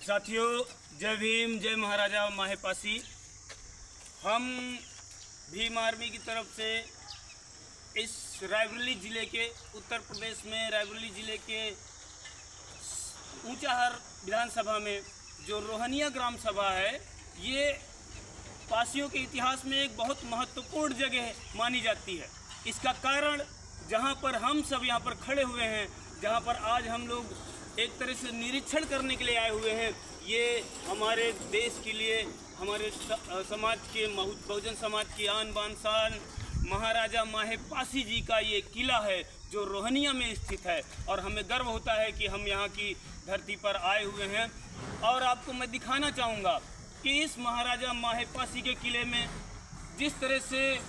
साथियों, जय भीम, जय महाराजा माहेपासी। हम भीम आर्मी की तरफ से इस रायबरेली ज़िले के उत्तर प्रदेश में रायबरेली ज़िले के ऊंचाहार विधानसभा में जो रोहनिया ग्राम सभा है, ये पासियों के इतिहास में एक बहुत महत्वपूर्ण जगह मानी जाती है। इसका कारण जहाँ पर हम सब यहाँ पर खड़े हुए हैं, जहाँ पर आज हम लोग एक तरह से निरीक्षण करने के लिए आए हुए हैं, ये हमारे देश के लिए, हमारे समाज के, बहुजन समाज की आन बान शान महाराजा माहेपासी जी का ये किला है जो रोहनिया में स्थित है। और हमें गर्व होता है कि हम यहाँ की धरती पर आए हुए हैं। और आपको मैं दिखाना चाहूँगा कि इस महाराजा माहेपासी के किले में जिस तरह से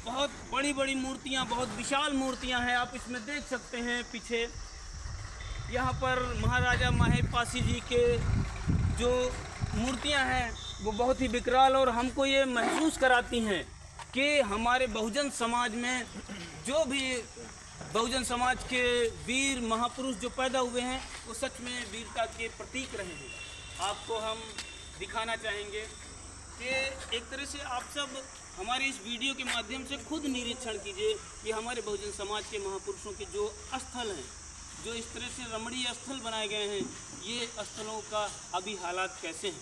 बहुत बड़ी बड़ी मूर्तियाँ, बहुत विशाल मूर्तियाँ हैं, आप इसमें देख सकते हैं। पीछे यहाँ पर महाराजा माहेपासी जी के जो मूर्तियाँ हैं वो बहुत ही विकराल और हमको ये महसूस कराती हैं कि हमारे बहुजन समाज में जो भी बहुजन समाज के वीर महापुरुष जो पैदा हुए हैं वो सच में वीरता के प्रतीक रहे हैं। आपको हम दिखाना चाहेंगे कि एक तरह से आप सब हमारे इस वीडियो के माध्यम से खुद निरीक्षण कीजिए कि हमारे बहुजन समाज के महापुरुषों के जो स्थल हैं, जो इस तरह से रमणीय स्थल बनाए गए हैं, ये स्थलों का अभी हालात कैसे हैं।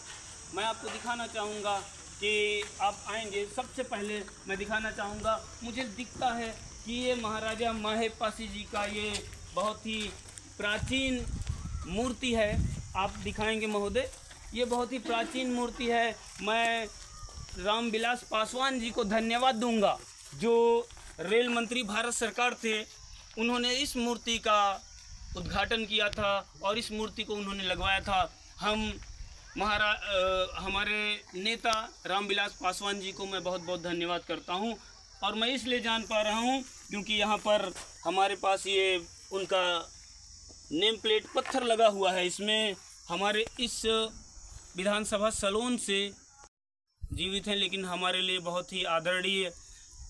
मैं आपको दिखाना चाहूँगा कि आप आएंगे। सबसे पहले मैं दिखाना चाहूँगा, मुझे दिखता है कि ये महाराजा माहेपासी जी का ये बहुत ही प्राचीन मूर्ति है। आप दिखाएंगे महोदय, ये बहुत ही प्राचीन मूर्ति है। मैं रामविलास पासवान जी को धन्यवाद दूंगा, जो रेल मंत्री भारत सरकार थे। उन्होंने इस मूर्ति का उद्घाटन किया था और इस मूर्ति को उन्होंने लगवाया था। हम हमारे नेता रामविलास पासवान जी को मैं बहुत बहुत धन्यवाद करता हूं। और मैं इसलिए जान पा रहा हूं क्योंकि यहाँ पर हमारे पास ये उनका नेम प्लेट पत्थर लगा हुआ है। इसमें हमारे इस विधानसभा सलोन से जीवित हैं, लेकिन हमारे लिए बहुत ही आदरणीय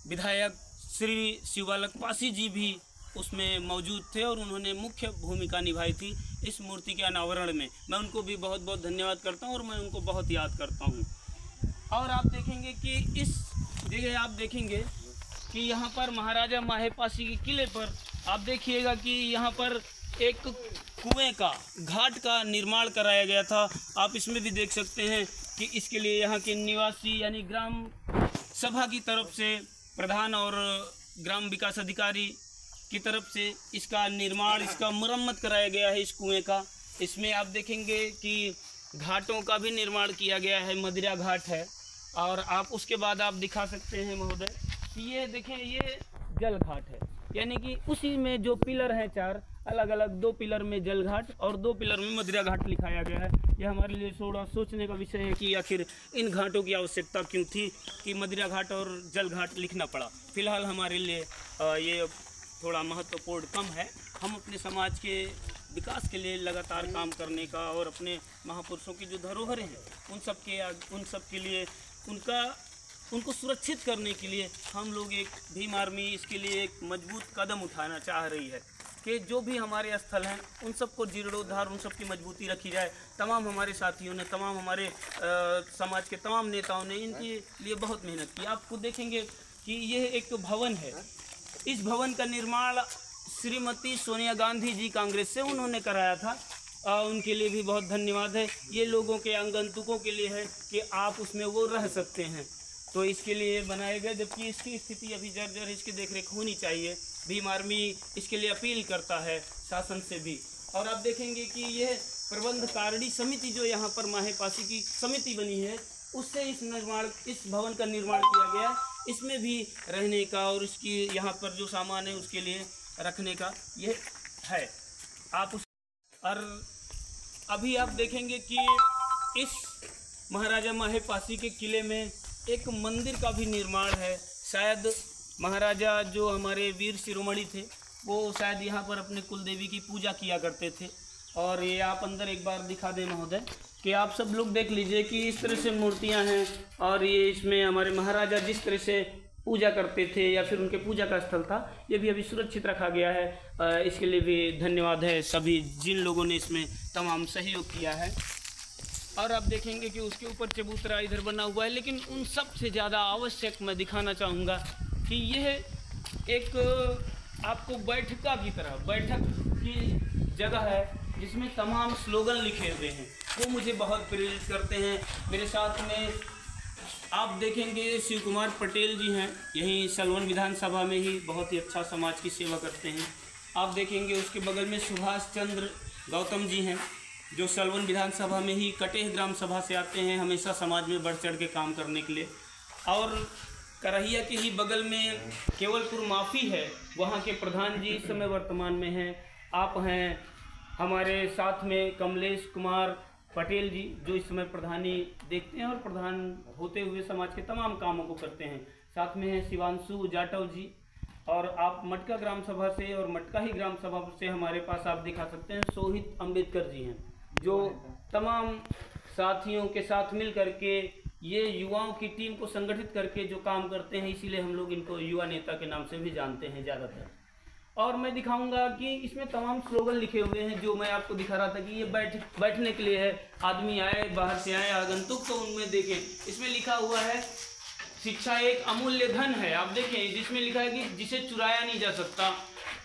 विधायक श्री शिवालक पासी जी भी उसमें मौजूद थे और उन्होंने मुख्य भूमिका निभाई थी इस मूर्ति के अनावरण में। मैं उनको भी बहुत बहुत धन्यवाद करता हूं और मैं उनको बहुत याद करता हूं। और आप देखेंगे कि इस जगह आप देखेंगे कि यहाँ पर महाराजा माहेपासी के किले पर आप देखिएगा कि यहाँ पर एक कुएं का, घाट का निर्माण कराया गया था। आप इसमें भी देख सकते हैं कि इसके लिए यहाँ के निवासी यानी ग्राम सभा की तरफ से प्रधान और ग्राम विकास अधिकारी की तरफ से इसका निर्माण, इसका मरम्मत कराया गया है इस कुएं का। इसमें आप देखेंगे कि घाटों का भी निर्माण किया गया है, मदिरा घाट है। और आप उसके बाद आप दिखा सकते हैं महोदय कि ये देखें, ये जल घाट है, यानी कि उसी में जो पिलर हैं, चार अलग अलग, 2 पिलर में जल घाट और 2 पिलर में मदिरा घाट लिखाया गया है। यह हमारे लिए थोड़ा सोचने का विषय है कि आखिर इन घाटों की आवश्यकता क्यों थी कि मदिरा घाट और जल घाट लिखना पड़ा। फिलहाल हमारे लिए ये थोड़ा महत्वपूर्ण कम है। हम अपने समाज के विकास के लिए लगातार काम करने का और अपने महापुरुषों की जो धरोहरें हैं उन सब के लिए उनको सुरक्षित करने के लिए हम लोग एक भीम आर्मी इसके लिए एक मजबूत कदम उठाना चाह रही है कि जो भी हमारे स्थल हैं उन सबको जीर्णोद्धार, उन सब की मजबूती रखी जाए। तमाम हमारे साथियों ने, तमाम हमारे समाज के तमाम नेताओं ने इनके लिए बहुत मेहनत की। आपको देखेंगे कि यह एक भवन है। इस भवन का निर्माण श्रीमती सोनिया गांधी जी कांग्रेस से उन्होंने कराया था। उनके लिए भी बहुत धन्यवाद है। ये लोगों के, आगंतुकों के लिए है कि आप उसमें वो रह सकते हैं, तो इसके लिए बनाए गए। जबकि इसकी स्थिति अभी जर्जर, इसकी देखरेख होनी चाहिए। भीम आर्मी इसके लिए अपील करता है शासन से भी। और आप देखेंगे कि यह प्रबंध कारिणी समिति जो यहाँ पर माहेपासी की समिति बनी है, उससे इस भवन का निर्माण किया गया है। इसमें भी रहने का और इसकी यहाँ पर जो सामान है उसके लिए रखने का ये है। और अभी आप देखेंगे कि इस महाराजा माहेपासी के किले में एक मंदिर का भी निर्माण है। शायद महाराजा जो हमारे वीर शिरोमणि थे वो शायद यहाँ पर अपने कुलदेवी की पूजा किया करते थे। और ये आप अंदर एक बार दिखा दें महोदय कि आप सब लोग देख लीजिए कि इस तरह से मूर्तियाँ हैं। और ये इसमें हमारे महाराजा जिस तरह से पूजा करते थे या फिर उनके पूजा का स्थल था, ये भी अभी सुरक्षित रखा गया है। इसके लिए भी धन्यवाद है सभी जिन लोगों ने इसमें तमाम सहयोग किया है। और आप देखेंगे कि उसके ऊपर चबूतरा इधर बना हुआ है। लेकिन उन सब से ज़्यादा आवश्यक मैं दिखाना चाहूँगा कि यह एक आपको बैठका की तरह बैठक की जगह है जिसमें तमाम स्लोगन लिखे हुए हैं, वो मुझे बहुत प्रेरित करते हैं। मेरे साथ में आप देखेंगे शिव कुमार पटेल जी हैं, यहीं सलवन विधानसभा में ही बहुत ही अच्छा समाज की सेवा करते हैं। आप देखेंगे उसके बगल में सुभाष चंद्र गौतम जी हैं, जो सलवन विधानसभा में ही कटेह ग्राम सभा से आते हैं, हमेशा समाज में बढ़ चढ़ के काम करने के लिए। और करहिया के ही बगल में केवलपुर माफ़ी है, वहाँ के प्रधान जी इस समय वर्तमान में हैं। आप हैं हमारे साथ में कमलेश कुमार पटेल जी, जो इस समय प्रधानी देखते हैं और प्रधान होते हुए समाज के तमाम कामों को करते हैं। साथ में हैं शिवांशु जाटव जी। और आप मटका ग्राम सभा से और मटका ही ग्राम सभा से हमारे पास आप दिखा सकते हैं सोहित अम्बेडकर जी हैं, जो तमाम साथियों के साथ मिल करके ये युवाओं की टीम को संगठित करके जो काम करते हैं, इसीलिए हम लोग इनको युवा नेता के नाम से भी जानते हैं ज़्यादातर। और मैं दिखाऊंगा कि इसमें तमाम स्लोगन लिखे हुए हैं, जो मैं आपको दिखा रहा था कि ये बैठने के लिए है। आदमी आए, बाहर से आए, आगंतुक तो उनमें देखें। इसमें लिखा हुआ है शिक्षा एक अमूल्य धन है। आप देखें जिसमें लिखा है कि जिसे चुराया नहीं जा सकता।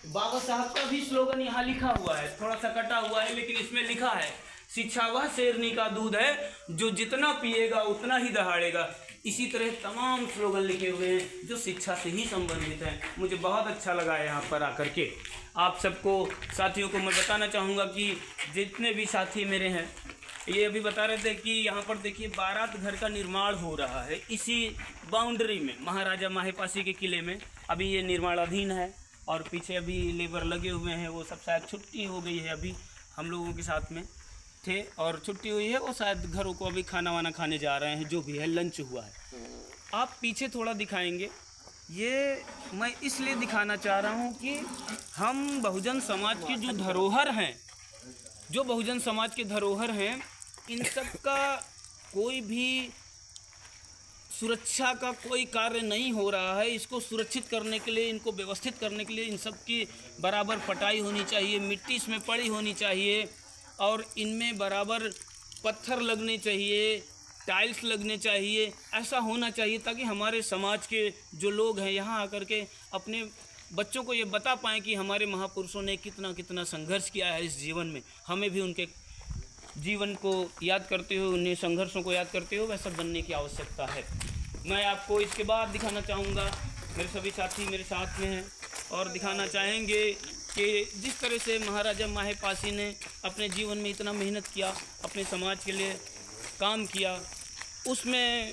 बाबा साहब का भी स्लोगन यहाँ लिखा हुआ है, थोड़ा सा कटा हुआ है, लेकिन इसमें लिखा है शिक्षा वह शेरनी का दूध है जो जितना पिएगा उतना ही दहाड़ेगा। इसी तरह तमाम स्लोगन लिखे हुए हैं जो शिक्षा से ही संबंधित हैं। मुझे बहुत अच्छा लगा यहाँ पर आकर के। आप सबको साथियों को मैं बताना चाहूँगा कि जितने भी साथी मेरे हैं, ये अभी बता रहे थे कि यहाँ पर देखिए बारात घर का निर्माण हो रहा है इसी बाउंड्री में, महाराजा माहेपासी के किले में। अभी ये निर्माणाधीन है और पीछे अभी लेबर लगे हुए हैं, वो सब शायद छुट्टी हो गई है, अभी हम लोगों के साथ में थे और छुट्टी हुई है, वो शायद घरों को अभी खाना वाना खाने जा रहे हैं, जो भी है लंच हुआ है। आप पीछे थोड़ा दिखाएंगे, ये मैं इसलिए दिखाना चाह रहा हूँ कि हम बहुजन समाज की जो धरोहर हैं, जो बहुजन समाज के धरोहर हैं, इन सब का कोई भी सुरक्षा का कोई कार्य नहीं हो रहा है। इसको सुरक्षित करने के लिए, इनको व्यवस्थित करने के लिए इन सब की बराबर पटाई होनी चाहिए, मिट्टी इसमें पड़ी होनी चाहिए और इनमें बराबर पत्थर लगने चाहिए, टाइल्स लगने चाहिए। ऐसा होना चाहिए ताकि हमारे समाज के जो लोग हैं यहाँ आकर के अपने बच्चों को ये बता पाएँ कि हमारे महापुरुषों ने कितना कितना संघर्ष किया है इस जीवन में। हमें भी उनके जीवन को याद करते हुए, उन्हें संघर्षों को याद करते हुए वैसा बनने की आवश्यकता है। मैं आपको इसके बाद दिखाना चाहूँगा, मेरे सभी साथी मेरे साथ में हैं और दिखाना चाहेंगे कि जिस तरह से महाराजा माहेपासी ने अपने जीवन में इतना मेहनत किया, अपने समाज के लिए काम किया, उसमें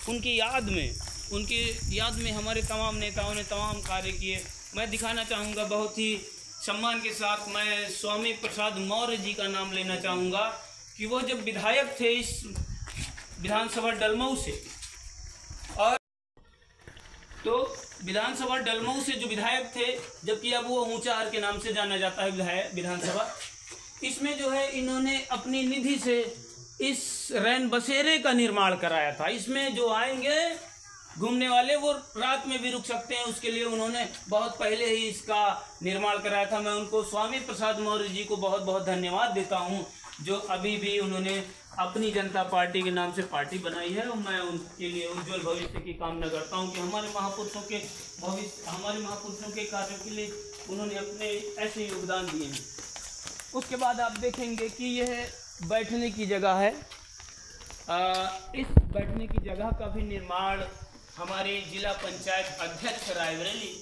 उनकी याद में हमारे तमाम नेताओं ने तमाम कार्य किए। मैं दिखाना चाहूँगा, बहुत ही सम्मान के साथ मैं स्वामी प्रसाद मौर्य जी का नाम लेना चाहूँगा कि वो जब विधायक थे इस विधानसभा डलमऊ से, और तो विधानसभा डलमऊ से जो विधायक थे, जबकि अब वो ऊंचाहार के नाम से जाना जाता है विधानसभा, इसमें जो है इन्होंने अपनी निधि से इस रैन बसेरे का निर्माण कराया था। इसमें जो आएंगे घूमने वाले वो रात में भी रुक सकते हैं, उसके लिए उन्होंने बहुत पहले ही इसका निर्माण कराया था। मैं उनको स्वामी प्रसाद मौर्य जी को बहुत बहुत धन्यवाद देता हूँ, जो अभी भी उन्होंने अपनी जनता पार्टी के नाम से पार्टी बनाई है। और मैं उनके लिए उज्जवल भविष्य की कामना करता हूँ कि हमारे महापुरुषों के कार्यों के लिए उन्होंने अपने ऐसे योगदान दिए हैं। उसके बाद आप देखेंगे कि यह बैठने की जगह है। इस बैठने की जगह का भी निर्माण हमारे जिला पंचायत अध्यक्ष रायबरेली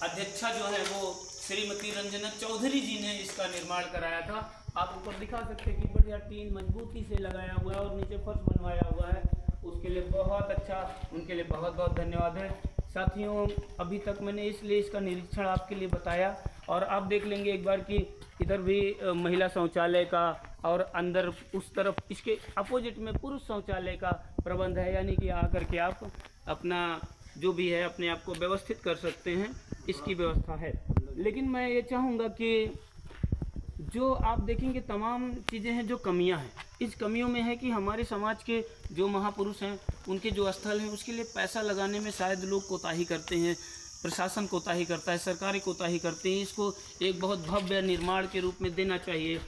अध्यक्षा जो है वो श्रीमती रंजना चौधरी जी ने इसका निर्माण कराया था। आप ऊपर दिखा सकते हैं कि बढ़िया टीन मजबूती से लगाया हुआ है और नीचे फर्श बनवाया हुआ है, उसके लिए बहुत अच्छा, उनके लिए बहुत बहुत धन्यवाद है। साथियों, अभी तक मैंने इसलिए इसका निरीक्षण आपके लिए बताया, और आप देख लेंगे एक बार कि इधर भी महिला शौचालय का और अंदर उस तरफ इसके अपोजिट में पुरुष शौचालय का प्रबंध है, यानी कि आकर के आप अपना जो भी है अपने आप को व्यवस्थित कर सकते हैं, इसकी व्यवस्था है। लेकिन मैं ये चाहूँगा कि जो आप देखेंगे तमाम चीज़ें हैं जो कमियां हैं, इस कमियों में है कि हमारे समाज के जो महापुरुष हैं उनके जो स्थल हैं उसके लिए पैसा लगाने में शायद लोग कोताही करते हैं, प्रशासन कोताही करता है, सरकारें कोताही करती हैं। इसको एक बहुत भव्य निर्माण के रूप में देना चाहिए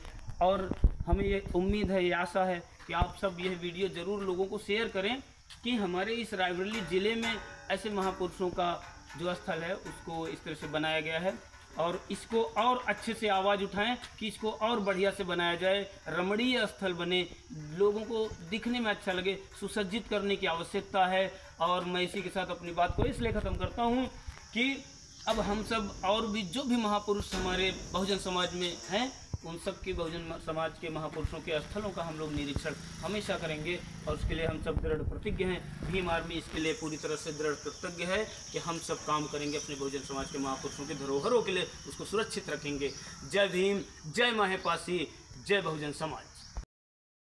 और हमें ये उम्मीद है, ये आशा है कि आप सब यह वीडियो ज़रूर लोगों को शेयर करें कि हमारे इस रायबरेली ज़िले में ऐसे महापुरुषों का जो स्थल है उसको इस तरह से बनाया गया है, और इसको और अच्छे से आवाज़ उठाएं कि इसको और बढ़िया से बनाया जाए, रमणीय स्थल बने, लोगों को दिखने में अच्छा लगे, सुसज्जित करने की आवश्यकता है। और मैं इसी के साथ अपनी बात को इसलिए ख़त्म करता हूँ कि अब हम सब और भी जो भी महापुरुष हमारे बहुजन समाज में हैं, उन सब के बहुजन समाज के महापुरुषों के स्थलों का हम लोग निरीक्षण हमेशा करेंगे, और उसके लिए हम सब दृढ़ प्रतिज्ञ हैं। भीम आर्मी इसके लिए पूरी तरह से दृढ़ कृतज्ञ है कि हम सब काम करेंगे अपने बहुजन समाज के महापुरुषों के धरोहरों के लिए, उसको सुरक्षित रखेंगे। जय भीम, जय माहेपासी, जय बहुजन समाज।